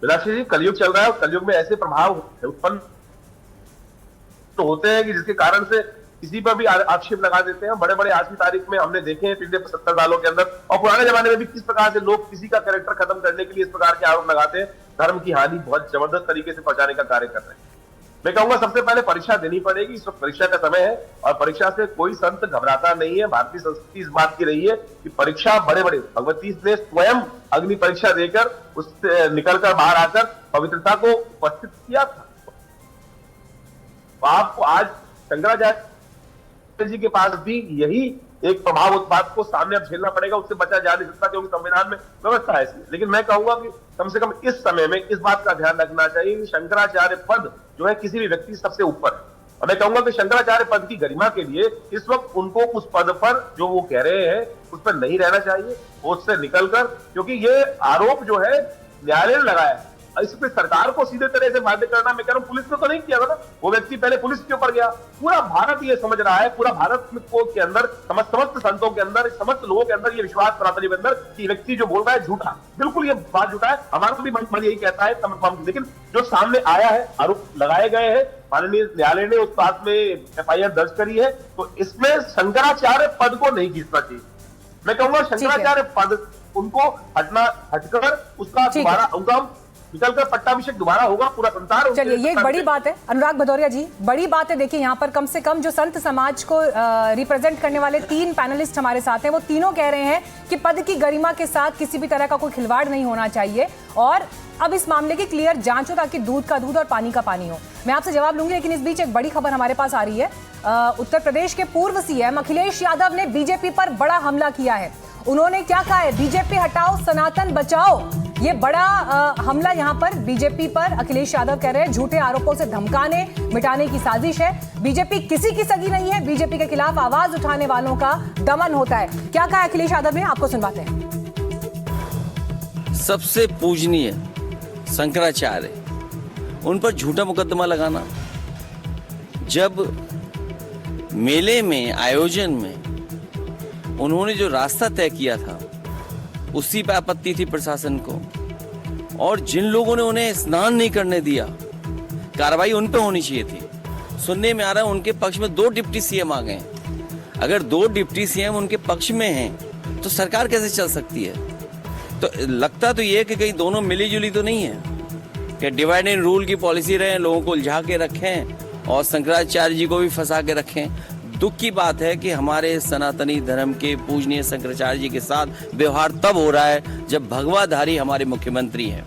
मीनाक्षी जी, कलयुग चल रहा है और कलयुग में ऐसे प्रभाव उत्पन्न होते हैं कि जिसके कारण से किसी पर भी आक्षेप लगा देते हैं। बड़े बड़े आज की तारीख में हमने देखे हैं पिछले 75 सालों के अंदर और पुराने जमाने में भी किस प्रकार से लोग किसी का कैरेक्टर खत्म करने के लिए इस प्रकार के आरोप लगाते हैं, धर्म की हानि बहुत जबरदस्त तरीके से पहुंचाने का कार्य कर रहे हैं। मैं कहूंगा सबसे पहले परीक्षा देनी पड़ेगी। इस वक्त परीक्षा का समय है और परीक्षा से कोई संत घबराता नहीं है। भारतीय संस्कृति इस बात की रही है कि परीक्षा बड़े बड़े भगवती ने स्वयं अग्नि परीक्षा देकर उससे निकलकर बाहर आकर पवित्रता को उपस्थित किया था। आपको आज शंकराचार्य जी के पास भी यही एक प्रभाव उत्पाद को सामने अब झेलना पड़ेगा, उससे बचा जा नहीं सकता क्योंकि संविधान में व्यवस्था है ऐसी। लेकिन मैं कहूंगा कि कम से कम इस समय में इस बात का ध्यान रखना चाहिए कि शंकराचार्य पद जो है किसी भी व्यक्ति सबसे ऊपर है और मैं कहूंगा कि शंकराचार्य पद की गरिमा के लिए इस वक्त उनको उस पद पर जो वो कह रहे हैं उस पर नहीं रहना चाहिए, उससे निकलकर, क्योंकि ये आरोप जो है न्यायालय ने लगाया है। इस पे सरकार को सीधे तरह से बाध्य करना, मैं कह रहा हूं पुलिस ने तो नहीं किया था ना, वो व्यक्ति पहले पुलिस के ऊपर गया। पूरा भारत ये समझ रहा है, पूरा भारत को के अंदर समस्त संतों के अंदर, समस्त लोगों के अंदर ये विश्वास प्रार्थना के अंदर कि व्यक्ति जो बोल रहा है झूठा, बिल्कुल ये बात झूठा है। हमारा भी मन यही कहता है, लेकिन जो सामने आया है, आरोप लगाए गए हैं, माननीय न्यायालय ने उस बात में एफआईआर दर्ज करी है, तो इसमें शंकराचार्य पद को नहीं खींचना चाहिए। मैं कहूंगा शंकराचार्य पद उनको हटकर उसका दोबारा उनका निकलकर पट्टाभिषेक दोबारा होगा, पूरा संसार। चलिए, ये एक बड़ी बात है अनुराग भदौरिया जी, बड़ी बात है। देखिए यहाँ पर कम से कम जो संत समाज को रिप्रेजेंट करने वाले 3 पैनलिस्ट हमारे साथ हैं, वो तीनों कह रहे हैं कि पद की गरिमा के साथ किसी भी तरह का कोई खिलवाड़ नहीं होना चाहिए और अब इस मामले की क्लियर जांच हो ताकि दूध का दूध और पानी का पानी हो। मैं आपसे जवाब लूंगी, लेकिन इस बीच एक बड़ी खबर हमारे पास आ रही है। उत्तर प्रदेश के पूर्व सीएम अखिलेश यादव ने बीजेपी पर बड़ा हमला किया है। उन्होंने क्या कहा है? बीजेपी हटाओ, सनातन बचाओ। ये बड़ा हमला यहाँ पर बीजेपी पर अखिलेश यादव कह रहे हैं झूठे आरोपों से धमकाने मिटाने की साजिश है। बीजेपी किसी की सगी नहीं है, बीजेपी के खिलाफ आवाज उठाने वालों का दमन होता है। क्या कहा अखिलेश यादव ने, आपको सुनवाते हैं। सबसे पूजनीय शंकराचार्य, उन पर झूठा मुकदमा लगाना। जब मेले में, आयोजन में उन्होंने जो रास्ता तय किया था उसी पर आपत्ति थी प्रशासन को, और जिन लोगों ने उन्हें स्नान नहीं करने दिया, कार्रवाई उन पे होनी चाहिए थी। सुनने में आ रहा है उनके पक्ष में 2 डिप्टी सीएम आ गए। अगर 2 डिप्टी सीएम उनके पक्ष में हैं तो सरकार कैसे चल सकती है? तो लगता तो ये कि कहीं दोनों मिली जुली तो नहीं है, कि डिवाइड एंड रूल की पॉलिसी रहे, लोगों को उलझा के रखें और शंकराचार्य जी को भी फंसा के रखें। दुख की बात है कि हमारे सनातनी धर्म के पूजनीय शंकराचार्य जी के साथ व्यवहार तब हो रहा है जब भगवाधारी हमारे मुख्यमंत्री हैं।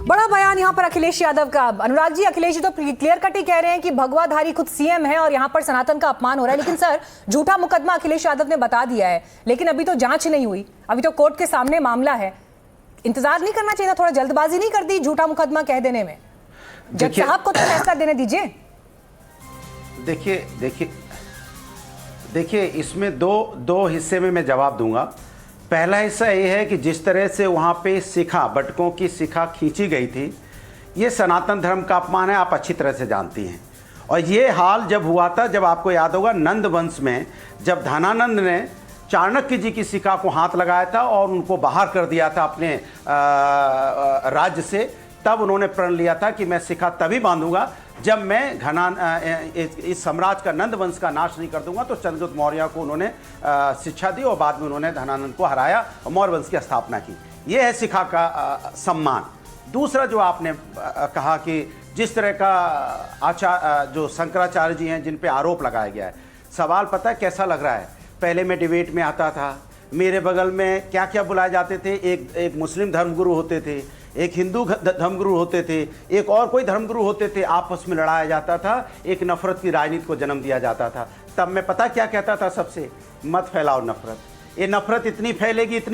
बड़ा बयान यहाँ पर अखिलेश यादव का। अनुराग जी, अखिलेश जी तो क्लियर कट ही कह रहे हैं कि भगवाधारी खुद सीएम है और यहाँ पर सनातन का अपमान हो रहा है। लेकिन सर, झूठा मुकदमा अखिलेश यादव ने बता दिया है, लेकिन अभी तो जांच नहीं हुई, अभी तो कोर्ट के सामने मामला है। इंतजार नहीं करना चाहिए, थोड़ा जल्दबाजी नहीं कर दी झूठा मुकदमा कह देने में? जज साहब को तो फैसला देने दीजिए। देखिए इसमें दो हिस्से में मैं जवाब दूंगा। पहला हिस्सा ये है कि जिस तरह से वहाँ पे शिखा, बटकों की शिखा खींची गई थी, ये सनातन धर्म का अपमान है, आप अच्छी तरह से जानती हैं। और ये हाल जब हुआ था, जब आपको याद होगा नंद वंश में, जब धनानंद ने चाणक्य जी की शिखा को हाथ लगाया था और उनको बाहर कर दिया था अपने राज्य से, तब उन्होंने प्रण लिया था कि मैं शिखा तभी बांधूंगा जब मैं इस साम्राज्य का, नंद वंश का नाश नहीं कर दूंगा। तो चंद्रगुप्त मौर्य को उन्होंने शिक्षा दी और बाद में उन्होंने धनानंद को हराया और मौर्य वंश की स्थापना की। ये है शिखा का सम्मान। दूसरा जो आपने कहा कि जिस तरह का जो शंकराचार्य जी हैं जिन पे आरोप लगाया गया है, सवाल पता है कैसा लग रहा है? पहले मैं डिबेट में आता था, मेरे बगल में क्या क्या बुलाए जाते थे, एक मुस्लिम धर्मगुरु होते थे, एक हिंदू धर्मगुरु होते थे, एक और कोई धर्मगुरु होते थे, आपस में लड़ाया जाता था, एक नफरत की राजनीति को जन्म दिया जाता था। तब मैं पता क्या कहता था सबसे? मत फैलाओ नफरत, ये नफरत इतनी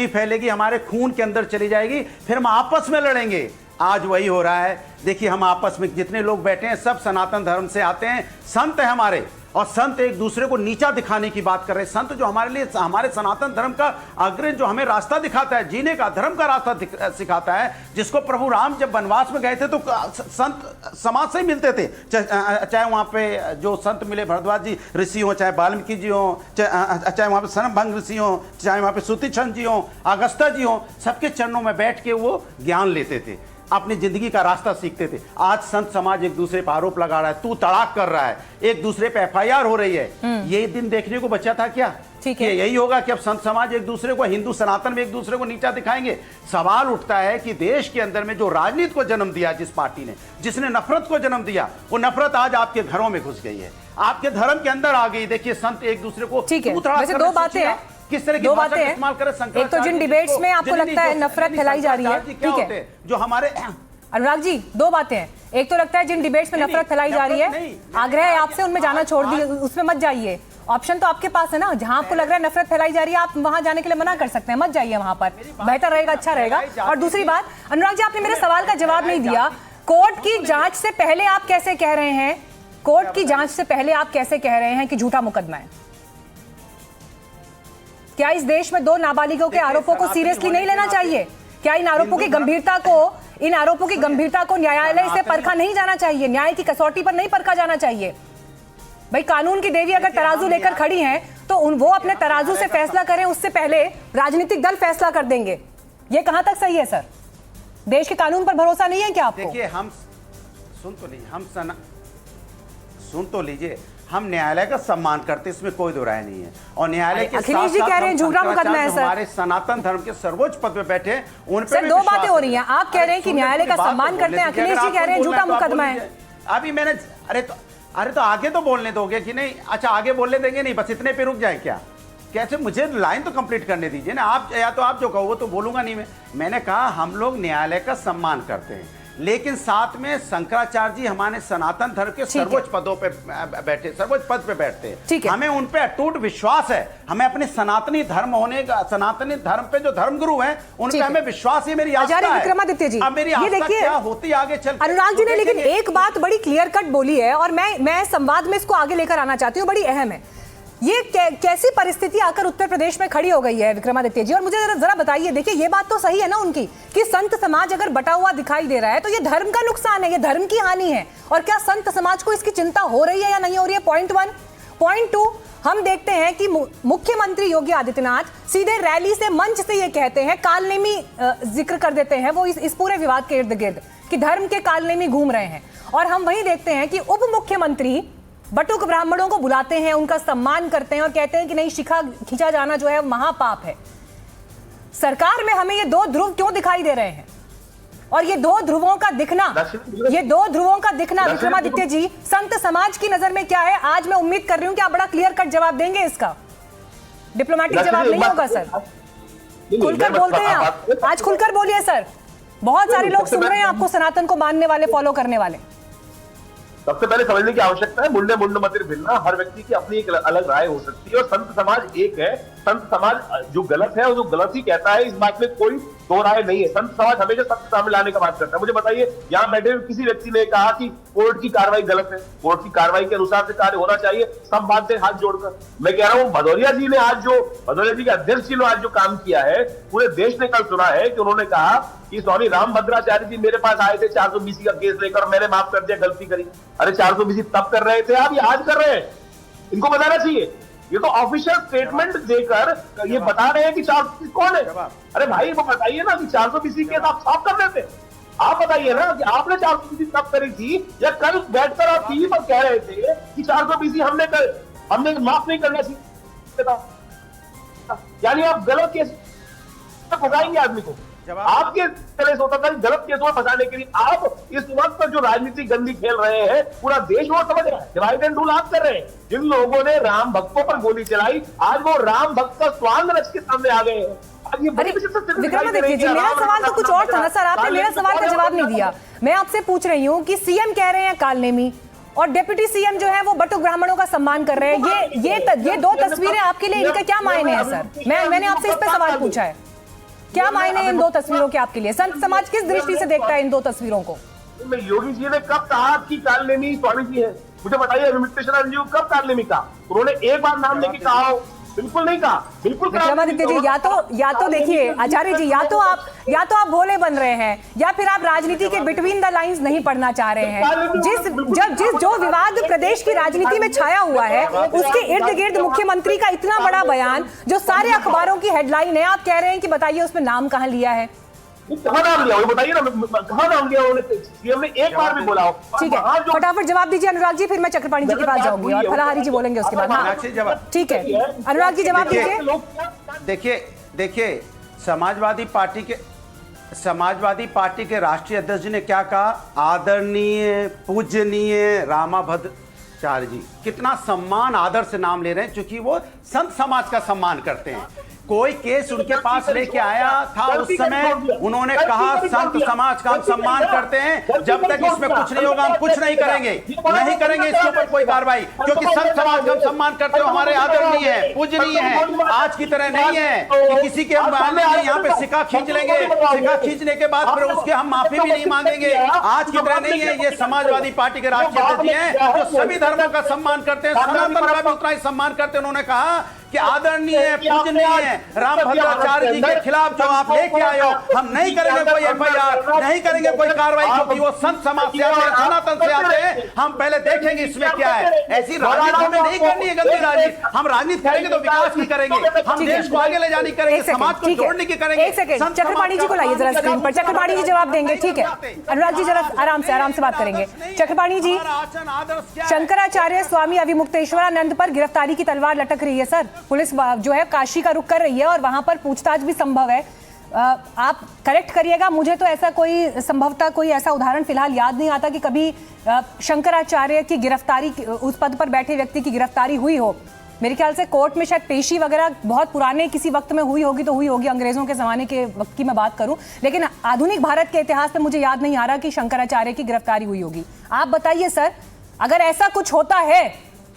फैलेगी हमारे खून के अंदर चली जाएगी, फिर हम आपस में लड़ेंगे। आज वही हो रहा है। देखिए हम आपस में जितने लोग बैठे हैं सब सनातन धर्म से आते हैं, संत हैं हमारे, और संत एक दूसरे को नीचा दिखाने की बात कर रहे हैं। संत जो हमारे लिए, हमारे सनातन धर्म का अग्रणी, जो हमें रास्ता दिखाता है, जीने का, धर्म का रास्ता सिखाता है, जिसको प्रभु राम जब वनवास में गए थे तो संत समाज से ही मिलते थे, चाहे वहां पे जो संत मिले भरद्वाज जी ऋषि हो, चाहे वाल्मीकि जी हो, चाहे वहां पे सनभंग ऋषि हो, चाहे वहां पे सुतिछंद जी हो, अगस्ता जी हो, सबके चरणों में बैठ के वो ज्ञान लेते थे, अपनी जिंदगी का रास्ता सीखते थे। आज संत समाज एक दूसरे पर आरोप लगा रहा है, तू तड़ाक कर रहा है, एक दूसरे पे एफआईआर हो रही है। ये दिन देखने को बचा था क्या? ठीक है, यही होगा कि अब संत समाज एक दूसरे को, हिंदू सनातन में एक दूसरे को नीचा दिखाएंगे। सवाल उठता है कि देश के अंदर में जो राजनीति को जन्म दिया, जिस पार्टी ने, जिसने नफरत को जन्म दिया, वो नफरत आज आपके घरों में घुस गई है, आपके धर्म के अंदर आ गई। देखिए संत एक दूसरे को, ठीक है, वैसे दो बातें हैं, किस तरह की दो भाषा बातें का इस्तेमाल करे। एक तो जिन डिबेट्स में आपको लगता है नफरत फैलाई जा रही है, ठीक है, जो हमारे अनुराग जी, दो बातें हैं। एक तो लगता है जिन डिबेट्स में नफरत फैलाई जा रही है, आग्रह है आपसे उनमें जाना छोड़ दिए, उसमें मत जाइए। ऑप्शन तो आपके पास है ना, जहां आपको लग रहा है नफरत फैलाई जा रही है, आप वहां जाने के लिए मना कर सकते हैं, मत जाइए वहां पर, बेहतर रहेगा, अच्छा रहेगा। और दूसरी बात, अनुराग जी, आपने मेरे सवाल का जवाब नहीं दिया। कोर्ट की जांच से पहले आप कैसे कह रहे हैं, कोर्ट की जांच से पहले आप कैसे कह रहे हैं कि झूठा मुकदमा है? क्या इस देश में 2 नाबालिगों के आरोपों को सीरियसली नहीं लेना चाहिए? क्या इन आरोपों की गंभीरता को न्यायालय से परखा नहीं जाना चाहिए? न्याय की कसौटी पर नहीं परखा जाना चाहिए? भाई, कानून की देवी अगर तराजू लेकर खड़ी हैं तो वो अपने तराजू से फैसला करें, उससे पहले राजनीतिक दल फैसला कर देंगे। ये कहां तक सही है सर? देश के कानून पर भरोसा नहीं है क्या आपको? देखिए, हम सुन तो लीजिए, हम न्यायालय का सम्मान करते, इसमें कोई दो राय नहीं है। और न्यायालय के अखिलेश जी कह रहे हैं झूठा मुकदमा है सर। हमारे सनातन धर्म के सर्वोच्च पद पे बैठे, उन पे सर 2 बातें हो रही हैं। आप कह रहे हैं कि न्यायालय का सम्मान करते हैं, अखिलेश जी कह रहे हैं झूठा मुकदमा है। अभी मैंने, अरे तो आगे तो बोलने दोगे कि नहीं? अच्छा, आगे बोलने देंगे नहीं, बस इतने पे रुक जाए क्या? कैसे? मुझे लाइन तो कंप्लीट करने दीजिए ना। आप या तो आप जो कहो वो तो बोलूंगा नहीं मैं। मैंने कहा हम लोग न्यायालय का सम्मान करते हैं, लेकिन साथ में शंकराचार्य जी हमारे सनातन धर्म के सर्वोच्च पदों पे बैठे, सर्वोच्च पद पे बैठते हैं। हमें उन पे अटूट विश्वास है। हमें अपने सनातनी धर्म होने का, सनातनी धर्म पे जो धर्मगुरु हैं उन पे हमें विश्वास है। मेरी आस्था है। विक्रमादित्य जी, अब मेरी आस्था क्या होती आगे चल। अनुराग जी ने लेकिन एक बात बड़ी क्लियर कट बोली है, और मैं संवाद में इसको आगे लेकर आना चाहती हूँ, बड़ी अहम है। ये कैसी परिस्थिति आकर उत्तर प्रदेश में खड़ी हो गई है विक्रमादित्य जी? और मुझे जरा बताइए, देखिए ये बात तो सही है ना उनकी कि संत समाज अगर बटा हुआ दिखाई दे रहा है तो ये धर्म का नुकसान है, ये धर्म की हानि है। और क्या संत समाज को इसकी चिंता हो रही है या नहीं हो रही है? पॉइंट 1। पॉइंट 2, हम देखते हैं कि मुख्यमंत्री योगी आदित्यनाथ सीधे रैली से, मंच से ये कहते हैं, कालनेमी जिक्र कर देते हैं वो इस पूरे विवाद के इर्द गिर्द कि धर्म के कालनेमी घूम रहे हैं। और हम वही देखते हैं कि उप मुख्यमंत्री बटुक ब्राह्मणों को बुलाते हैं, उनका सम्मान करते हैं और कहते हैं कि नहीं, शिखा खींचा जाना जो है महापाप है। सरकार में हमें ये 2 ध्रुव क्यों दिखाई दे रहे हैं? और ये 2 ध्रुवों का दिखना, विक्रमादित्य जी, संत समाज की नजर में क्या है? आज मैं उम्मीद कर रही हूं कि आप बड़ा क्लियर कट जवाब देंगे इसका। डिप्लोमेटिक जवाब नहीं होगा सर, खुलकर बोलते हैं आप, आज खुलकर बोलिए सर। बहुत सारे लोग सुन रहे हैं आपको, सनातन को मानने वाले, फॉलो करने वाले। सबसे पहले समझने की आवश्यकता है, मुंडे मुंड मतिर भिन्ना, हर व्यक्ति की अपनी एक अलग राय हो सकती है और संत समाज एक है। संत समाज जो गलत है, जो गलत ही कहता है, इस बात में कोई दो राय नहीं है। संत समाज हमेशा सत्य सामने लाने का बात करता है। मुझे बताइए, यहाँ बैठे हुए किसी व्यक्ति ने कहा कि कोर्ट की कार्रवाई गलत है, कोर्ट की कार्रवाई के अनुसार से कार्य होना चाहिए, सब बातें हाथ जोड़कर। मैं कह रहा हूँ, भदौरिया जी ने आज जो, भदौरिया जी के अध्यक्ष जी ने आज जो काम किया है, पूरे देश ने कल सुना है कि उन्होंने कहा कि स्वामी रामभद्राचार्य जी मेरे पास आए थे 420 का केस लेकर, मैंने माफ कर दिया, गलती करी। अरे 420 तब कर रहे थे आप, ये आज कर रहे हैं, इनको बताना चाहिए। ये तो ऑफिशियल स्टेटमेंट देकर ये बता रहे हैं कि 420 कौन है। अरे भाई वो बताइए ना कि 420 केस आप साफ कर देते। आप बताइए ना कि आपने 420 तब करी थी, या कल बैठकर आप टीवी पर कह रहे थे कि 420 हमने माफ नहीं करना चाहिए, यानी आप गलत केस फंसाएंगे आदमी को। आपके तरह से होता था गलत केसों में फंसाने के लिए। आप इस वक्त जो राजनीति गंदी खेल रहे हैं, पूरा देश वो समझ रहा है, डिवाइड एंड रूल आप कर रहे हैं। जिन लोगों ने राम भक्तों पर गोली चलाई, आज वो राम भक्त का स्वांग रच के सामने आ गए हैं। विक्रमादित्य जी, मेरा सवाल तो कुछ और था ना सर, आपने मेरा सवाल का जवाब नहीं दिया। मैं आपसे पूछ रही हूँ कि सीएम कह रहे हैं कालनेमी और डिप्टी सीएम जो है वो बटुक ब्राह्मणों का सम्मान कर रहे हैं। ये 2 तस्वीरें आपके लिए, इनका क्या मायने हैं सर? मैंने आपसे इस पे सवाल पूछा है, क्या मायने इन 2 तस्वीरों के आपके लिए? संत समाज किस दृष्टि से देखता है इन 2 तस्वीरों को? योगी जी ने कब कहा कि कालनेमी स्वामी जी है? मुझे बताइए अभिमुक्तेश्वर जी कब कारले में कहा? उन्होंने एक बार नाम लेके कहा हो? बिल्कुल नहीं कहा, बिल्कुल विक्रमादित्य जी, या तो देखिए आचार्य जी, या तो आप भोले बन रहे हैं या फिर आप राजनीति के बिटवीन द लाइंस नहीं पढ़ना चाह रहे हैं। जो विवाद प्रदेश की राजनीति में छाया हुआ है उसके इर्द गिर्द मुख्यमंत्री का इतना बड़ा बयान जो सारे अखबारों की हेडलाइन है, आप कह रहे हैं कि बताइए उसमें नाम कहां लिया है? कहाँ नाम लिया? बताइए ना, कहाँ नाम लिया उन्होंने? सीएम ने एक बार भी बोला हो? ठीक है, फटाफट जवाब दीजिए अनुराग जी, फिर मैं चक्रपाणी जी के पास जाऊंगी और फलाहारी जी बोलेंगे उसके बाद। हाँ ठीक है, अनुराग जी जवाब दीजिए। देखिए समाजवादी पार्टी के राष्ट्रीय अध्यक्ष जी ने क्या कहा? आदरणीय पूजनीय रामाभद्राचार्य जी, कितना सम्मान आदर से नाम ले रहे हैं, क्योंकि वो संत समाज का सम्मान करते हैं। कोई केस उनके पास लेके आया था उस समय उन्होंने कहा संत समाज का हम सम्मान करते हैं, जब तक इसमें कुछ नहीं होगा हम कुछ नहीं करेंगे इसके ऊपर कोई कार्रवाई, क्योंकि संत समाज का हम सम्मान करते हो, हमारे आदरणीय है, पूजनीय है। आज की तरह नहीं है कि किसी के हम यहाँ पे सिक्का खींच लेंगे, सिक्का खींचने के बाद फिर उसके हम माफी भी नहीं मांगेंगे। आज की तरह नहीं है। ये समाजवादी पार्टी के राष्ट्रीय अध्यक्ष हैं जो सभी धर्मों का सम्मान करते हैं, सनातन का भी उतना ही सम्मान करते हैं। उन्होंने कहा कि आदरणीय है, पूजनीय है रामभद्राचार्य जी के खिलाफ जो आप लेके आए हो, हम नहीं करेंगे कोई एफआईआर, नहीं करेंगे कोई कार्रवाई, क्योंकि वो संत समाज से आते हैं, सनातन से आते हैं। हम पहले देखेंगे इसमें क्या है। ऐसी राजनीति हमें नहीं करनी है, गंदी राजनीति। हम राजनीति करेंगे तो विकास की करेंगे, हम देश को आगे ले जाने की करेंगे, समाज को जोड़ने की करेंगे। एक सेकंड, चक्रपाणी जी को लाइए जरा स्क्रीन पर, चक्रपाणी जी जवाब देंगे। ठीक है अनुराग जी, जरा आराम से बात करेंगे। चक्रपाणी जी, शंकराचार्य स्वामी अभिमुक्तेश्वरानंद पर गिरफ्तारी की तलवार लटक रही है सर। पुलिस जो है काशी का रुख कर रही है और वहां पर पूछताछ भी संभव है। आप करेक्ट करिएगा, मुझे तो ऐसा कोई संभवतः कोई ऐसा उदाहरण फिलहाल याद नहीं आता कि कभी शंकराचार्य की गिरफ्तारी, उस पद पर बैठे व्यक्ति की गिरफ्तारी हुई हो। मेरे ख्याल से कोर्ट में शायद पेशी वगैरह बहुत पुराने किसी वक्त में हुई होगी, तो हुई होगी, अंग्रेजों के जमाने के वक्त की मैं बात करूं, लेकिन आधुनिक भारत के इतिहास में मुझे याद नहीं आ रहा कि शंकराचार्य की गिरफ्तारी हुई होगी। आप बताइए सर, अगर ऐसा कुछ होता है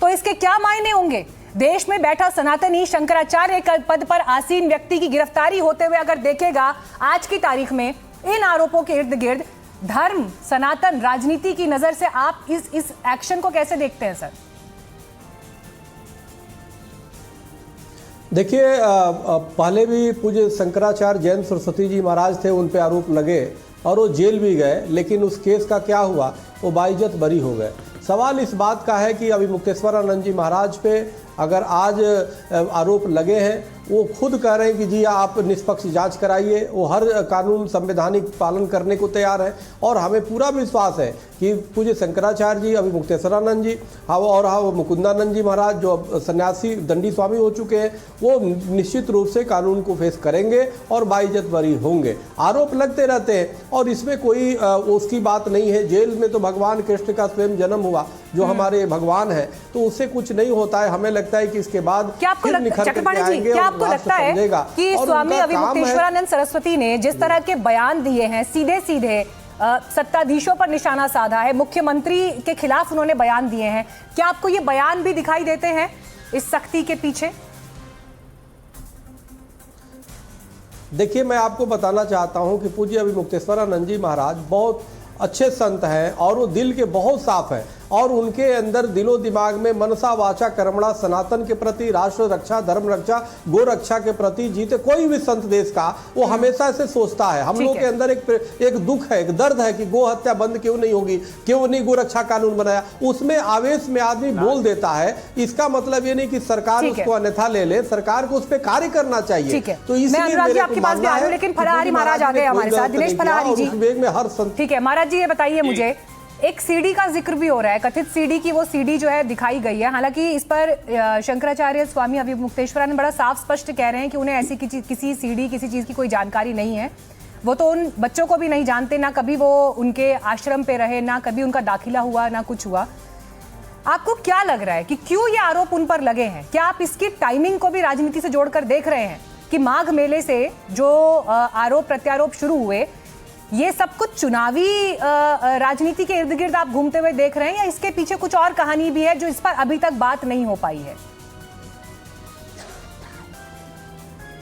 तो इसके क्या मायने होंगे? देश में बैठा सनातनी शंकराचार्य पद पर आसीन व्यक्ति की गिरफ्तारी होते हुए अगर देखेगा आज की तारीख में, इन आरोपों के इर्द गिर्द धर्म, सनातन, राजनीति की नजर से आप इस एक्शन को कैसे देखते हैं सर? देखिए, पहले भी पूज्य शंकराचार्य जैन सरस्वती जी महाराज थे, उन पे आरोप लगे और वो जेल भी गए, लेकिन उस केस का क्या हुआ? वो बाइज्जत बरी हो गए। सवाल इस बात का है कि अभिमुक्तेश्वरानंद जी महाराज पे अगर आज आरोप लगे हैं, वो खुद कह रहे हैं कि जी आप निष्पक्ष जांच कराइए, वो हर कानून संवैधानिक पालन करने को तैयार है और हमें पूरा विश्वास है कि पूज्य शंकराचार्य जी, अभिमुक्तेश्वरानंद जी और मुकुंदानंद जी महाराज जो सन्यासी दंडी स्वामी हो चुके हैं, वो निश्चित रूप से कानून को फेस करेंगे और बाइज्जत बरी होंगे। आरोप लगते रहते हैं और इसमें कोई उसकी बात नहीं है। जेल में तो भगवान कृष्ण का स्वयं जन्म हुआ, जो हमारे भगवान है, तो उससे कुछ नहीं होता है। हमें लगता है कि इसके बाद क्या आपको लगता है कि स्वामी अभिमुक्तेश्वरानंद सरस्वती ने जिस तरह के बयान दिए हैं, सीधे सीधे सत्ताधीशों पर निशाना साधा है, मुख्यमंत्री के खिलाफ उन्होंने बयान दिए हैं, क्या आपको ये बयान भी दिखाई देते हैं इस सख्ती के पीछे? देखिए, मैं आपको बताना चाहता हूं कि पूज्य अभिमुक्तेश्वरानंद जी महाराज बहुत अच्छे संत हैं और वो दिल के बहुत साफ हैं और उनके अंदर दिलो दिमाग में मनसा वाचा कर्मणा सनातन के प्रति, राष्ट्र रक्षा, धर्म रक्षा, गो रक्षा के प्रति जीते कोई भी संत देश का वो हमेशा से सोचता है। हम लोग के अंदर एक दुख है, एक दर्द है कि गो हत्या बंद क्यों नहीं होगी, क्यों नहीं गो रक्षा कानून बनाया। उसमें आवेश में आदमी बोल देता है। इसका मतलब ये नहीं कि सरकार उसको अन्यथा ले ले, सरकार को उस पर कार्य करना चाहिए। तो इसलिए लेकिन फलाहारी महाराज आ गए हमारे साथ, दिनेश फलाहारी जी में हर संत। ठीक है महाराज जी, ये बताइए मुझे, एक सीडी का जिक्र भी हो रहा है, कथित सीडी की वो सीडी जो है दिखाई गई है। हालांकि इस पर शंकराचार्य स्वामी अभिमुक्तेश्वरानंद बड़ा साफ स्पष्ट कह रहे हैं कि उन्हें ऐसी किसी सीडी, किसी चीज़ की कोई जानकारी नहीं है। वो तो उन बच्चों को भी नहीं जानते, ना कभी वो उनके आश्रम पे रहे, ना कभी उनका दाखिला हुआ, ना कुछ हुआ। आपको क्या लग रहा है कि क्यों ये आरोप उन पर लगे हैं? क्या आप इसकी टाइमिंग को भी राजनीति से जोड़कर देख रहे हैं कि माघ मेले से जो आरोप प्रत्यारोप शुरू हुए, ये सब कुछ चुनावी राजनीति के इर्द गिर्द आप घूमते हुए देख रहे हैं, या इसके पीछे कुछ और कहानी भी है जो इस पर अभी तक बात नहीं हो पाई है?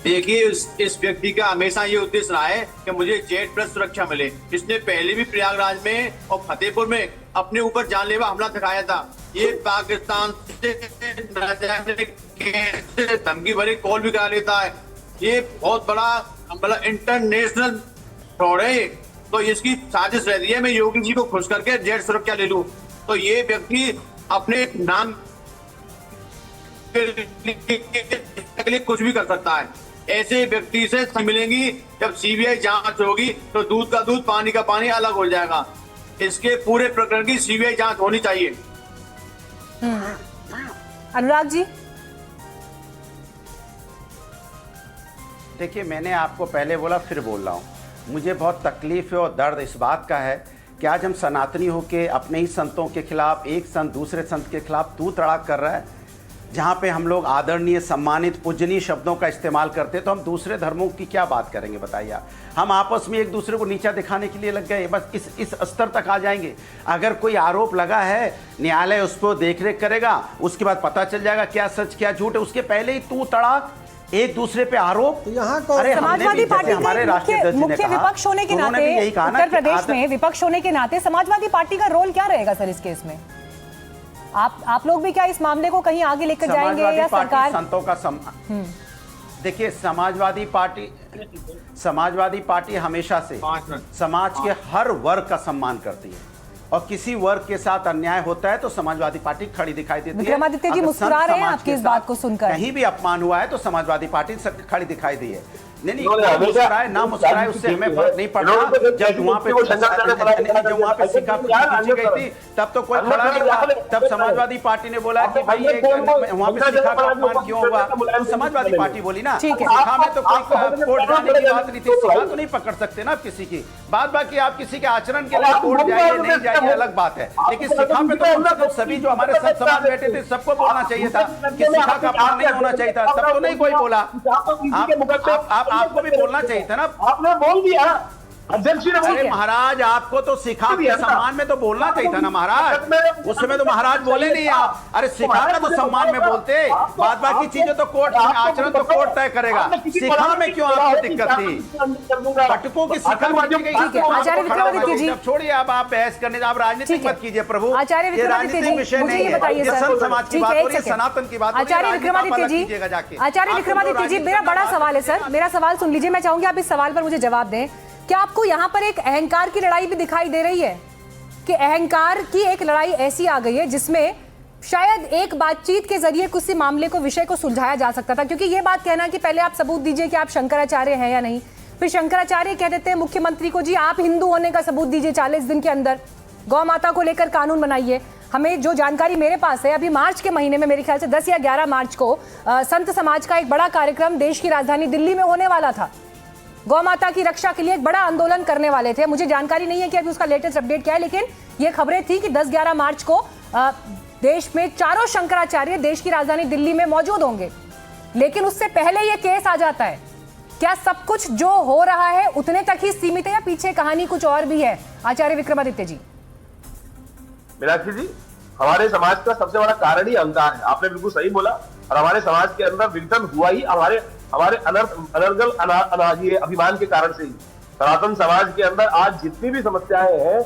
देखिए इस व्यक्ति का हमेशा ये उद्देश्य रहा है कि मुझे Z+ सुरक्षा मिले। इसने पहले भी प्रयागराज में और फतेहपुर में अपने ऊपर जानलेवा हमला दिखाया था। ये पाकिस्तान से धमकी भरे कॉल भी करा लेता है। ये बहुत बड़ा इंटरनेशनल फ्रॉड है। तो इसकी साजिश रहती है मैं योगी जी को खुश करके Z सुरक्षा ले लूं। तो ये व्यक्ति अपने नाम के लिए कुछ भी कर सकता है। ऐसे व्यक्ति से मिलेंगी जब सीबीआई जांच होगी तो दूध का दूध पानी का पानी अलग हो जाएगा। इसके पूरे प्रकरण की सीबीआई जांच होनी चाहिए। अनुराग जी, देखिए मैंने आपको पहले बोला फिर बोल रहा हूँ, मुझे बहुत तकलीफ है और दर्द इस बात का है कि आज हम सनातनी होके अपने ही संतों के खिलाफ एक संत दूसरे संत के खिलाफ तू तड़ाक कर रहा है। जहाँ पे हम लोग आदरणीय, सम्मानित, पूजनीय शब्दों का इस्तेमाल करते हैं तो हम दूसरे धर्मों की क्या बात करेंगे बताइए। हम आपस में एक दूसरे को नीचा दिखाने के लिए लग गए, बस इस स्तर तक आ जाएंगे। अगर कोई आरोप लगा है, न्यायालय उस पर देख रेख करेगा, उसके बाद पता चल जाएगा क्या सच क्या झूठ है। उसके पहले ही तू तड़ाक एक दूसरे पे आरोप। तो यहाँ समाजवादी पार्टी हमारे राष्ट्रीय मुख्य विपक्ष होने के नाते, उत्तर प्रदेश में विपक्ष होने के नाते समाजवादी पार्टी का रोल क्या रहेगा सर इस केस में? आप लोग भी क्या इस मामले को कहीं आगे लेकर जाएंगे या सरकार? संतों का देखिए, समाजवादी पार्टी हमेशा से समाज के हर वर्ग का सम्मान करती है और किसी वर्ग के साथ अन्याय होता है तो समाजवादी पार्टी खड़ी दिखाई देती है। विक्रमादित्य जी मुस्कुरा रहे हैं आपकी इस बात को सुनकर। कहीं भी अपमान हुआ है तो समाजवादी पार्टी खड़ी दिखाई दी है। नहीं मुस्कुराए ना मुस्कुराए उससे हमें फर्क नहीं पड़ता। जब वहाँ पे सिक्का खींची गई थी तब तो कोई खड़ा नहीं हुआ। तब समाजवादी पार्टी ने बोला कि भाई वहाँ पे सिक्का का अपमान क्यों हुआ, तो समाजवादी पार्टी बोली ना सिक्का में तो कोई कोर्ट जाने की बात नहीं थी। सिक्का तो नहीं पकड़ सकते ना आप किसी की बात। बाकी आप किसी के आचरण के लिए कोर्ट जाइए नहीं जाइए अलग बात है, लेकिन सिक्का पे तो सभी जो हमारे सब समाज बैठे थे सबको बोलना चाहिए था कि सिक्का का अपमान नहीं होना चाहिए था। तब तो नहीं कोई बोला। आपको भी बोलना चाहिए था ना। आपने बोल दिया, अध्यक्ष ने बोल दिया। महाराज आपको तो सिखा के सम्मान में तो बोलना चाहिए था ना महाराज। उस समय तो महाराज बोले नहीं आप। अरे सिखा का तो सम्मान में बोलते, बाद बाकी चीजें तो कोर्ट आचरण तो कोर्ट तय करेगा। सिखा में क्यों आपको दिक्कत थी? पटकों की सिखा आचार्य विक्रमादित्य जी छोड़िए, अब आप बहस करने, आप राजनीतिक मत कीजिए प्रभु। आचार्य विक्रमादित्य जी विषय नहीं है, ये संत समाज की बात हो रही है, सनातन की बात। आचार्य विक्रमादित्य जी मेरा बड़ा सवाल है सर, मेरा सवाल सुन लीजिए। मैं चाहूंगी आप इस सवाल पर मुझे जवाब दें। क्या आपको यहाँ पर एक अहंकार की लड़ाई भी दिखाई दे रही है कि अहंकार की एक लड़ाई ऐसी आ गई है जिसमें शायद एक बातचीत के जरिए किसी मामले को, विषय को सुलझाया जा सकता था? क्योंकि ये बात कहना कि पहले आप सबूत दीजिए कि आप शंकराचार्य हैं या नहीं, फिर शंकराचार्य कह देते हैं मुख्यमंत्री को जी आप हिंदू होने का सबूत दीजिए 40 दिन के अंदर, गौ माता को लेकर कानून बनाइए। हमें जो जानकारी मेरे पास है, अभी मार्च के महीने में मेरे ख्याल से 10 या 11 मार्च को संत समाज का एक बड़ा कार्यक्रम देश की राजधानी दिल्ली में होने वाला था। गौ माता की रक्षा के लिए एक बड़ा आंदोलन करने वाले थे। मुझे जानकारी नहीं है कि अभी उसका लेटेस्ट अपडेट क्या है, लेकिन ये खबरें थी कि 10-11 मार्च को देश में चारों शंकराचार्य देश की राजधानी दिल्ली में मौजूद होंगे। लेकिन उससे पहले ये केस आ जाता है। क्या सब कुछ जो हो रहा है उतने तक ही सीमित है या पीछे कहानी कुछ और भी है? आचार्य विक्रमादित्य जी। मीनाक्षी जी, हमारे समाज का सबसे बड़ा कारण ही अहंकार है। आपने बिल्कुल सही बोला। और हमारे समाज के अंदर विघटन हुआ ही हमारे अनर्गल अनाजी अभिमान के कारण से ही। सनातन समाज के अंदर आज जितनी भी समस्याएं हैं,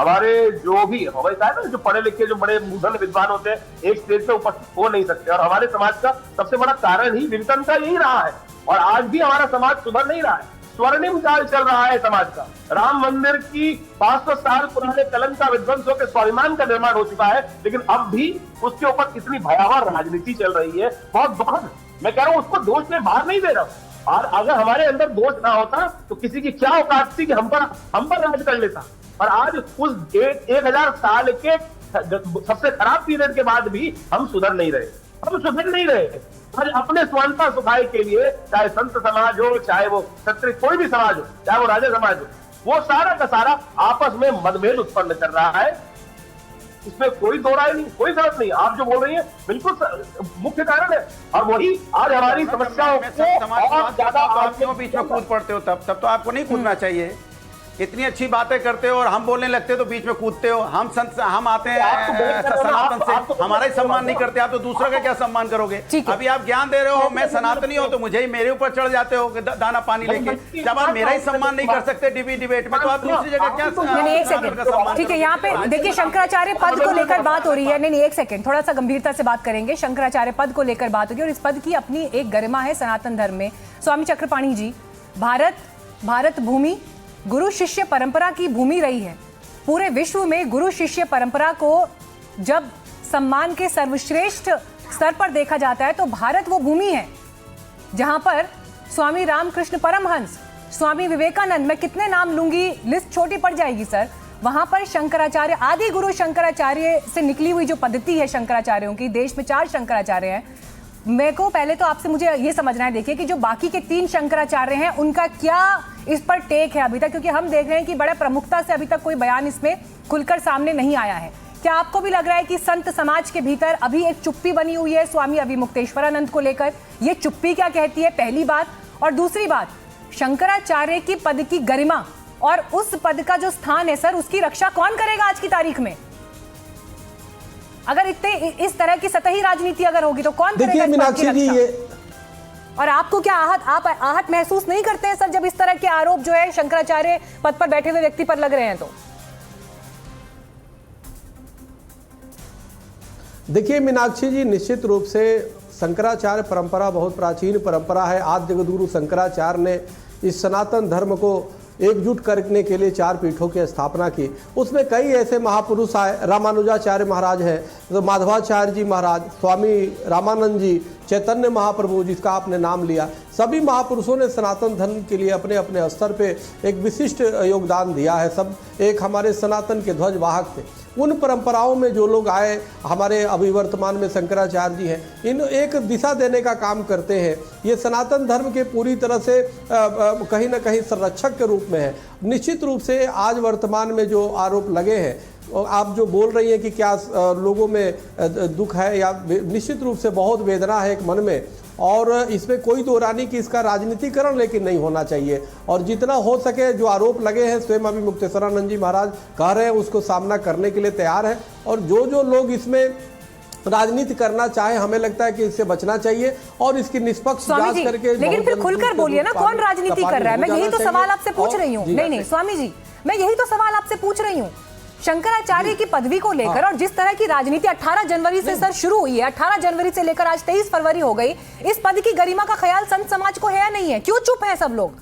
हमारे जो भी ना जो पढ़े लिखे, जो बड़े मूर्धन विद्वान होते हैं, एक स्टेज पे उपस्थित हो नहीं सकते। और हमारे समाज का सबसे बड़ा कारण ही विघटन का यही रहा है। और आज भी हमारा समाज सुधर नहीं रहा है, स्वर्णिम काल चल रहा है समाज का। राम मंदिर की 500 साल पुराने कलंक का विध्वंस होकर स्वाभिमान का निर्माण हो चुका है, लेकिन अब भी उसके ऊपर इतनी भयावह राजनीति चल रही है, बहुत दुखद। मैं कह रहा हूं उसको दोष में बाहर नहीं दे रहा हूं। और अगर हमारे अंदर दोष ना होता तो किसी की क्या औकात थी कि हम पर राज कर लेता। और आज उस 1000 साल के सबसे खराब पीरियड के बाद भी हम सुधर नहीं रहे। आज अपने स्वांता सुखाए के लिए, चाहे संत समाज हो, चाहे वो क्षत्रिय कोई भी समाज हो, चाहे वो राजा समाज हो, वो सारा का सारा आपस में मतभेद उत्पन्न कर रहा है। इसमें कोई दो राय नहीं, कोई गलत नहीं। आप जो बोल रही हैं बिल्कुल मुख्य कारण है। और वही आज हमारी समस्याओं को और ज्यादा आप क्यों बीच में कूद पड़ते हो? तब तो आपको नहीं कूदना चाहिए। इतनी अच्छी बातें करते हो और हम बोलने लगते हो तो बीच में कूदते हो। हम आते हैं सनातन से, हमारा ही सम्मान नहीं करते आप तो दूसरों का क्या सम्मान करोगे? अभी आप ज्ञान दे रहे हो, मैं सनातनी हूं तो मुझे ही मेरे ऊपर चढ़ जाते हो दाना पानी लेके। जब आप मेरा ही सम्मान नहीं कर सकते डिबेट में तो आप दूसरी जगह क्या सम्मान? ठीक है, यहाँ पे देखिए शंकराचार्य पद को लेकर बात हो रही है। नहीं, एक सेकंड, थोड़ा सा गंभीरता से बात करेंगे। शंकराचार्य पद को लेकर बात होगी और इस पद की अपनी एक गरिमा है सनातन धर्म में। स्वामी चक्रपाणी जी, भारत भूमि गुरु शिष्य परंपरा की भूमि रही है। पूरे विश्व में गुरु शिष्य परंपरा को जब सम्मान के सर्वश्रेष्ठ स्तर पर देखा जाता है तो भारत वो भूमि है जहां पर स्वामी रामकृष्ण परमहंस, स्वामी विवेकानंद, मैं कितने नाम लूंगी, लिस्ट छोटी पड़ जाएगी सर, वहां पर शंकराचार्य, आदि गुरु शंकराचार्य से निकली हुई जो पद्धति है शंकराचार्यों की, देश में 4 शंकराचार्य हैं। मेरे को पहले तो आपसे मुझे ये समझना है, देखिए कि जो बाकी के 3 शंकराचार्य हैं उनका क्या इस पर टेक है अभी तक, क्योंकि हम देख रहे हैं कि बड़ा प्रमुखता से अभी तक कोई बयान इसमें खुलकर सामने नहीं आया है। क्या आपको भी लग रहा है कि संत समाज के भीतर अभी एक चुप्पी बनी हुई है स्वामी अविमुक्तेश्वरानंद को लेकर? ये चुप्पी क्या कहती है, पहली बात। और दूसरी बात, शंकराचार्य की पद की गरिमा और उस पद का जो स्थान है सर, उसकी रक्षा कौन करेगा आज की तारीख में? अगर इतने इस तरह की सतही राजनीति अगर होगी तो कौन करेगा? देखिए मीनाक्षी जी, ये और आपको क्या आप आहत महसूस नहीं करते हैं सर जब इस तरह के आरोप जो है शंकराचार्य पद पर बैठे हुए व्यक्ति पर लग रहे हैं? तो देखिए मीनाक्षी जी, निश्चित रूप से शंकराचार्य परंपरा बहुत प्राचीन परंपरा है। आद्य गुरु शंकराचार्य ने इस सनातन धर्म को एकजुट करने के लिए 4 पीठों की स्थापना की। उसमें कई ऐसे महापुरुष आए, रामानुजाचार्य महाराज हैं, तो माधवाचार्य जी महाराज, स्वामी रामानंद जी, चैतन्य महाप्रभु जिसका आपने नाम लिया, सभी महापुरुषों ने सनातन धर्म के लिए अपने अपने स्तर पे एक विशिष्ट योगदान दिया है। सब एक हमारे सनातन के ध्वजवाहक थे। उन परंपराओं में जो लोग आए, हमारे अभी वर्तमान में शंकराचार्य जी हैं, इन एक दिशा देने का काम करते हैं। ये सनातन धर्म के पूरी तरह से कहीं ना कहीं संरक्षक के रूप में है। निश्चित रूप से आज वर्तमान में जो आरोप लगे हैं, आप जो बोल रही हैं कि क्या लोगों में दुख है, या निश्चित रूप से बहुत वेदना है एक मन में, और इसमें कोई दो रानी की इसका राजनीतिकरण लेकिन नहीं होना चाहिए। और जितना हो सके जो आरोप लगे हैं, स्वयं अविमुक्तेश्वरानंद जी महाराज कह रहे हैं, उसको सामना करने के लिए तैयार है। और जो लोग इसमें राजनीति करना चाहे, हमें लगता है कि इससे बचना चाहिए और इसकी निष्पक्ष जांच करके। लेकिन फिर खुलकर बोलिए ना, कौन राजनीति कर रहा है? मैं यही तो सवाल आपसे पूछ रही हूँ। नहीं स्वामी जी, मैं यही तो सवाल आपसे पूछ रही हूँ। शंकराचार्य की पदवी को लेकर और जिस तरह की राजनीति 18 जनवरी से सर शुरू हुई है, 18 जनवरी से लेकर आज 23 फरवरी हो गई, इस पद की गरिमा का ख्याल संत समाज को है या नहीं है? क्यों चुप है सब लोग?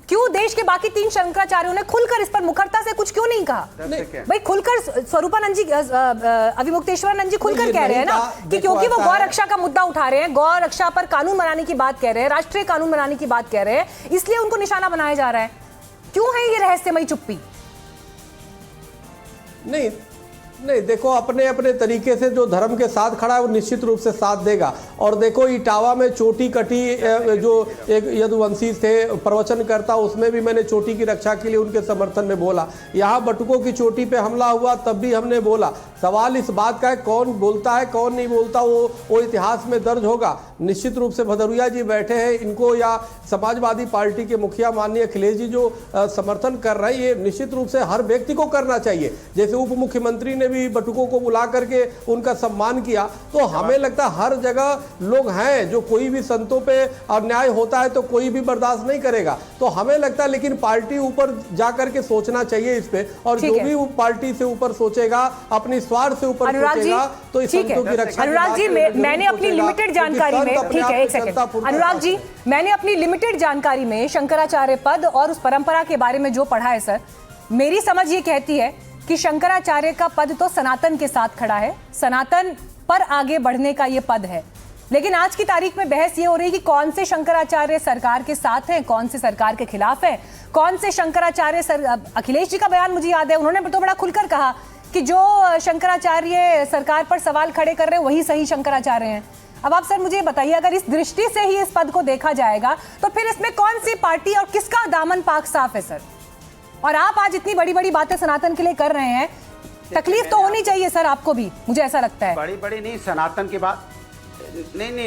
क्यों देश के बाकी 3 शंकराचार्यों ने खुलकर इस पर मुखरता से कुछ क्यों नहीं कहा? भाई खुलकर स्वरूपानंद जी, अविमुक्तेश्वरानंद जी खुलकर कह रहे हैं ना कि क्योंकि वो गौ रक्षा का मुद्दा उठा रहे हैं, गौ रक्षा पर कानून बनाने की बात कह रहे हैं, राष्ट्रीय कानून बनाने की बात कह रहे हैं, इसलिए उनको निशाना बनाया जा रहा है। क्यों है ये रहस्यमयी चुप्पी? नहीं, देखो अपने अपने तरीके से जो धर्म के साथ खड़ा है वो निश्चित रूप से साथ देगा। और देखो इटावा में चोटी कटी, जो एक यदुवंशी थे प्रवचन करता, उसमें भी मैंने चोटी की रक्षा के लिए उनके समर्थन में बोला। यहाँ बटुकों की चोटी पे हमला हुआ तब भी हमने बोला। सवाल इस बात का है कौन बोलता है कौन नहीं बोलता, वो इतिहास में दर्ज होगा। निश्चित रूप से भदौरिया जी बैठे हैं, इनको या समाजवादी पार्टी के मुखिया माननीय अखिलेश जी जो समर्थन कर रहे हैं, ये निश्चित रूप से हर व्यक्ति को करना चाहिए। जैसे उप मुख्यमंत्री ने भी बटुकों को बुला करके उनका सम्मान किया, तो हमें लगता है हर जगह लोग हैं जो कोई भी संतों पे अन्याय होता है तो कोई भी बर्दाश्त नहीं करेगा। तो हमें लगता है लेकिन पार्टी ऊपर जाकर के सोचना चाहिए इस पे, और जो भी पार्टी से ऊपर सोचेगा, अपनी स्वार्थ से ऊपर सोचेगा, तो इस संतों की रक्षा। अनुराग जी, मैंने अपनी लिमिटेड जानकारी में, ठीक है एक सेकंड, अनुराग जी, मैंने अपनी लिमिटेड जानकारी में शंकराचार्य पद और उस परंपरा के बारे में जो पढ़ा है सर, मेरी समझ ये कहती है कि शंकराचार्य का पद तो सनातन के साथ खड़ा है, सनातन पर आगे बढ़ने का ये पद है। लेकिन आज की तारीख में बहस ये हो रही है कि कौन से शंकराचार्य सरकार के साथ हैं, कौन से सरकार के खिलाफ हैं, कौन से शंकराचार्य अखिलेश जी का बयान मुझे याद है, उन्होंने तो बड़ा खुलकर कहा कि जो शंकराचार्य सरकार पर सवाल खड़े कर रहे हैं वही सही शंकराचार्य हैं। अब आप सर मुझे बताइए, अगर इस दृष्टि से ही इस पद को देखा जाएगा तो फिर इसमें कौन सी पार्टी और किसका दामन पाक साफ है सर? और आप आज इतनी बड़ी बड़ी बातें सनातन के लिए कर रहे हैं, तकलीफ तो होनी चाहिए सर आपको भी, मुझे ऐसा लगता है। बड़ी बड़ी नहीं, सनातन की बात नहीं,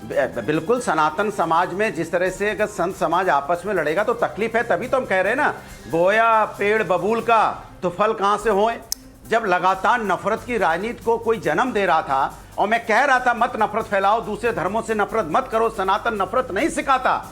बिल्कुल सनातन समाज में जिस तरह से अगर संत समाज आपस में लड़ेगा तो तकलीफ है, तभी तो हम कह रहे हैं ना, बोया पेड़ बबूल का तो फल कहां से होए। जब लगातार नफरत की राजनीति को कोई जन्म दे रहा था और मैं कह रहा था मत नफरत फैलाओ, दूसरे धर्मों से नफरत मत करो, सनातन नफरत नहीं सिखाता,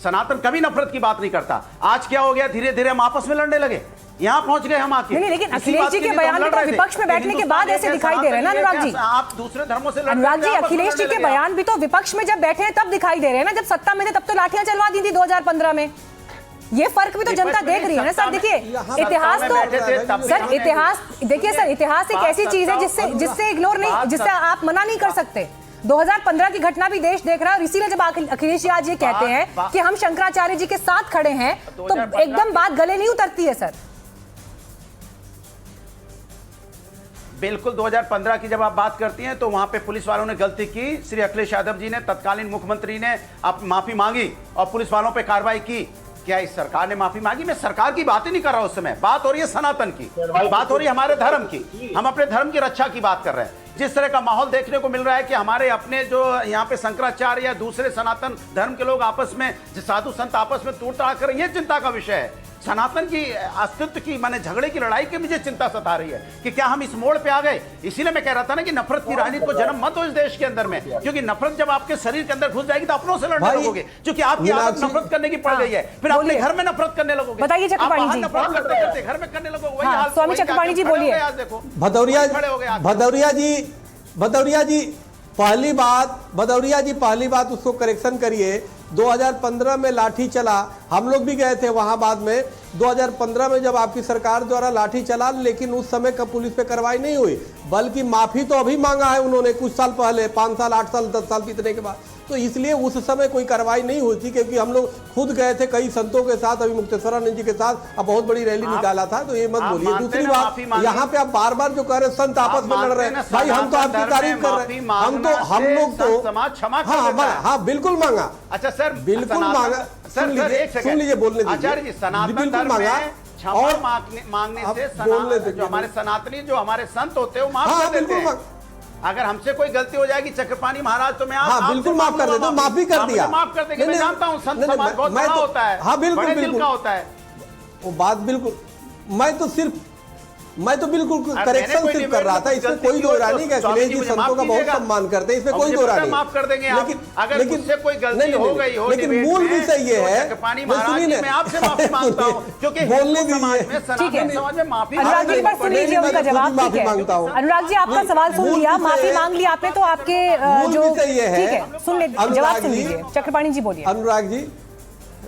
सनातन कभी नफरत की बात नहीं करता। आज क्या हो गया, धीरे धीरे हम आपस में लड़ने लगे, यहां पहुंच गए हम आके। नहीं, लेकिन अखिलेश जी के बयान भी तो विपक्ष में बैठने के बाद ऐसे दिखाई दे रहे हैं ना अनुराग जी। आप दूसरे धर्मों से अनुराग जी, अखिलेश जी के बयान भी तो विपक्ष में जब बैठे हैं तब दिखाई दे रहे हैं ना, जब सत्ता में थे तब तो लाठियां चलवा दी थी 2015 में। ये फर्क भी तो जनता देख रही है ना सर। देखिए इतिहास तो सर, इतिहास देखिए सर, इतिहास एक ऐसी चीज है जिससे इग्नोर नहीं, जिससे आप मना नहीं कर सकते। 2015 की घटना भी देश देख रहा है और इसीलिए जब अखिलेश जी आज ये कहते हैं कि हम शंकराचार्य जी के साथ खड़े हैं तो एकदम बात गले नहीं उतरती है सर। बिल्कुल 2015 की जब आप बात करती हैं तो वहां पे पुलिस वालों ने गलती की, श्री अखिलेश यादव जी ने, तत्कालीन मुख्यमंत्री ने अब माफी मांगी और पुलिस वालों पे कार्रवाई की। क्या इस सरकार ने माफी मांगी? मैं सरकार की बात ही नहीं कर रहा उस समय, बात हो रही है सनातन की, बात हो रही है हमारे धर्म की, हम अपने धर्म की रक्षा की बात कर रहे हैं। जिस तरह का माहौल देखने को मिल रहा है कि हमारे अपने जो यहाँ पे शंकराचार्य या दूसरे सनातन धर्म के लोग आपस में, साधु संत आपस में तोड़ तड़ाक कर, ये चिंता का विषय है। सनातन की अस्तित्व की, माने झगड़े की, लड़ाई की मुझे चिंता सता रही है कि क्या हम इस मोड़ पे आ गए। इसीलिए मैं कह रहा था ना कि नफरत की राजनीति को जन्म मत हो इस देश के अंदर में, क्योंकि नफरत जब आपके शरीर के अंदर घुस जाएगी तो अपनों से लड़ने लगोगे, क्योंकि आपकी आदत नफरत करने की पड़ गई है, फिर अपने घर में नफरत करने लगोगे। बताइए चक्रपाणी जी, नफरत करते करते घर में करने लगोगे। वही हाल स्वामी चक्रपाणी जी बोलिए। आज देखो भदौरिया जी पहली बात उसको करेक्शन करिए। 2015 में लाठी चला, हम लोग भी गए थे वहां। बाद में 2015 में जब आपकी सरकार द्वारा लाठी चला, लेकिन उस समय का पुलिस पे कार्रवाई नहीं हुई, बल्कि माफी तो अभी मांगा है उन्होंने कुछ साल पहले, 5 साल 8 साल 10 साल बीतने के बाद। तो इसलिए उस समय कोई कार्रवाई नहीं हुई थी, क्योंकि हम लोग खुद गए थे कई संतों के साथ, अभी मुक्तेश्वरानंद जी के साथ, अब बहुत बड़ी रैली निकाला था। तो ये मत बोलिए। दूसरी बात, यहाँ पे आप बार बार जो कह रहे संत आपस में लड़ रहे हैं, भाई हम तो आपकी तारीफ कर रहे हैं, हम लोग तो हाँ बिल्कुल मांगा। अच्छा सर, बिल्कुल मांगा। सुन लीजिए बोलने दीजिए। आचार्य जी, सनातन धर्म में क्षमा मांगने से जो हमारे सनातनी, जो हमारे संत होते हैं वो माफ कर देते हैं। अगर हमसे कोई गलती हो जाएगी चक्रपाणी महाराज तो मैं आप बिल्कुल माफ कर देता हूँ, माफी कर दिया, माफ कर देंगे। मैं जानता हूँ संत समाज बहुत बड़ा होता है, हाँ बिल्कुल बिल्कुल होता है वो बात। बिल्कुल मैं तो बिल्कुल करेक्शन सिर्फ कर रहा था, इसमें कोई दो राय नहीं। अखिलेश जी संतों का बहुत सम्मान करते हैं, इसमें कोई दो राय नहीं। माफ कर देंगे अगर मुझसे कोई गलती हो गई हो, लेकिन मूल विषय ये है, चक्रपाणी महाराज मैं आपसे माफी मांगता हूँ, क्योंकि बोलने समाज में, सनातन समाज में माफी अनुराग जी सुन लीजिए उनका जवाब। माफी मांगता हूँ। अनुराग जी आपका सवाल सुन लिया, माफी मांग लिया आपने, तो आपके जो ठीक है सुन लीजिए, जवाब सुन लीजिए। चक्रपाणी जी बोलिए। अनुराग जी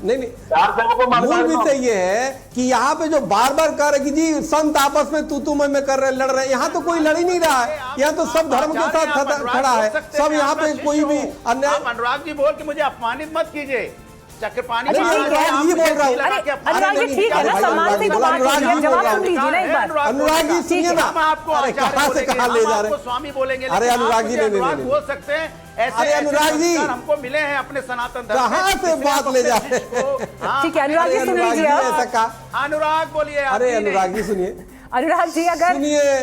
नहीं, मूल विषय ये है कि यहाँ पे जो बार बार कह रहे कि जी संत आपस में तू मैं कर रहे, लड़ रहे, यहाँ तो कोई लड़ ही नहीं रहा है। यहाँ तो सब धर्म के साथ खड़ा है, सब यहाँ पे कोई भी अन्य। अनुराग जी बोल के मुझे अपमानित मत कीजिए। चक्रपाणी ये बोल रहा हूँ। अनुराग जी ठीक है ना, सम्मान से तो बात हो गई, जवाब सुन लीजिए ना एक बार। अनुराग जी सुनिए ना, आपको कहाँ से कहाँ ले जा रहे हैं, स्वामी बोलेंगे। अरे अनुराग जी नहीं बोल सकते हैं ऐसे। अरे अनुराग जी हमको मिले हैं अपने सनातन धर्म, कहाँ से बात ले जा रहे हैं? ठीक है अनुराग जी सुन लीजिए। ऐसा कहा अनुराग बोलिए। अरे अनुराग जी सुनिए, अनुराग जी अगर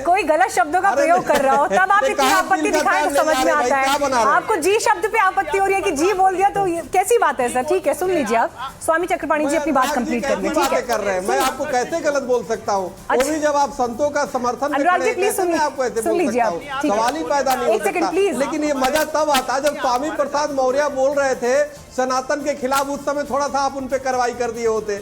कोई गलत शब्दों का प्रयोग कर रहा हो तब आप इतनी आपत्ति दिखाएं तो समझ में आता है। आपको जी शब्द पे आपत्ति हो रही है कि जी बोल दिया तो कैसी बात है सर? ठीक है सुन लीजिए आप। स्वामी चक्रपाणी जी अपनी बात कंप्लीट कर लीजिए। ठीक है कर रहे हैं, मैं आपको कैसे गलत बोल सकता हूँ? वो भी जब आप संतों का समर्थन। अनुराग जी प्लीज सुन लीजिए आप, सवाल ही पैदा नहीं हो सकता। लेकिन ये मजा तब आता जब स्वामी प्रसाद मौर्य बोल रहे थे सनातन के खिलाफ, उस समय थोड़ा सा आप उन पे कार्रवाई कर दिए होते,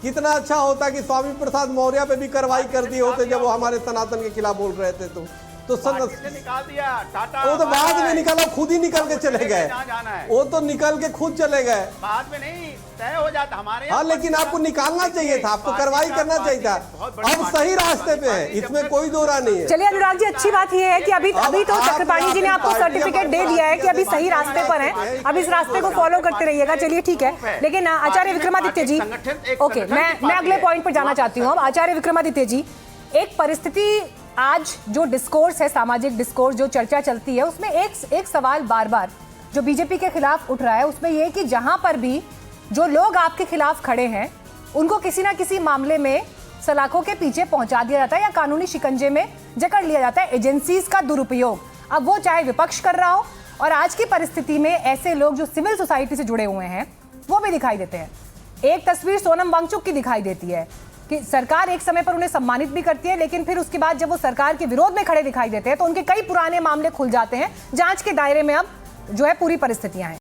कितना अच्छा होता कि स्वामी प्रसाद मौर्य पे भी कार्रवाई कर दिए होते जब वो हमारे सनातन के खिलाफ बोल रहे थे। तो निकाल दिया टाटा, वो तो बाद में निकाला, खुद ही निकल के चले गए। वो तो निकल के खुद चले गए, बाद में नहीं तय हो जाता हमारे। हाँ लेकिन आपको निकालना चाहिए था, आपको कार्रवाई करना चाहिए था। अब सही रास्ते पे है, इसमें कोई दो राय नहीं है। चलिए अनुराग जी अच्छी बात यह है कि अभी तो चक्रपाणी जी ने आपको सर्टिफिकेट दे दिया है कि अभी सही रास्ते पर है, अब इस रास्ते को फॉलो करते रहिएगा। चलिए ठीक है, लेकिन आचार्य विक्रमादित्य जी, ओके मैं अगले पॉइंट पर जाना चाहती हूँ। आचार्य विक्रमादित्य जी, एक परिस्थिति आज जो डिस्कोर्स है, सामाजिक डिस्कोर्स जो चर्चा चलती है, उसमें एक सवाल बार बार जो बीजेपी के खिलाफ उठ रहा है, उसमें यह कि जहां पर भी जो लोग आपके खिलाफ खड़े हैं उनको किसी ना किसी मामले में सलाखों के पीछे पहुंचा दिया जाता है या कानूनी शिकंजे में जकड़ लिया जाता है। एजेंसीज का दुरुपयोग, अब वो चाहे विपक्ष कर रहा हो और आज की परिस्थिति में ऐसे लोग जो सिविल सोसाइटी से जुड़े हुए हैं वो भी दिखाई देते हैं। एक तस्वीर सोनम वांगचुक की दिखाई देती है कि सरकार एक समय पर उन्हें सम्मानित भी करती है, लेकिन फिर उसके बाद जब वो सरकार के विरोध में खड़े दिखाई देते हैं तो उनके कई पुराने मामले खुल जाते हैं। जांच के दायरे में अब जो है पूरी परिस्थितियां हैं।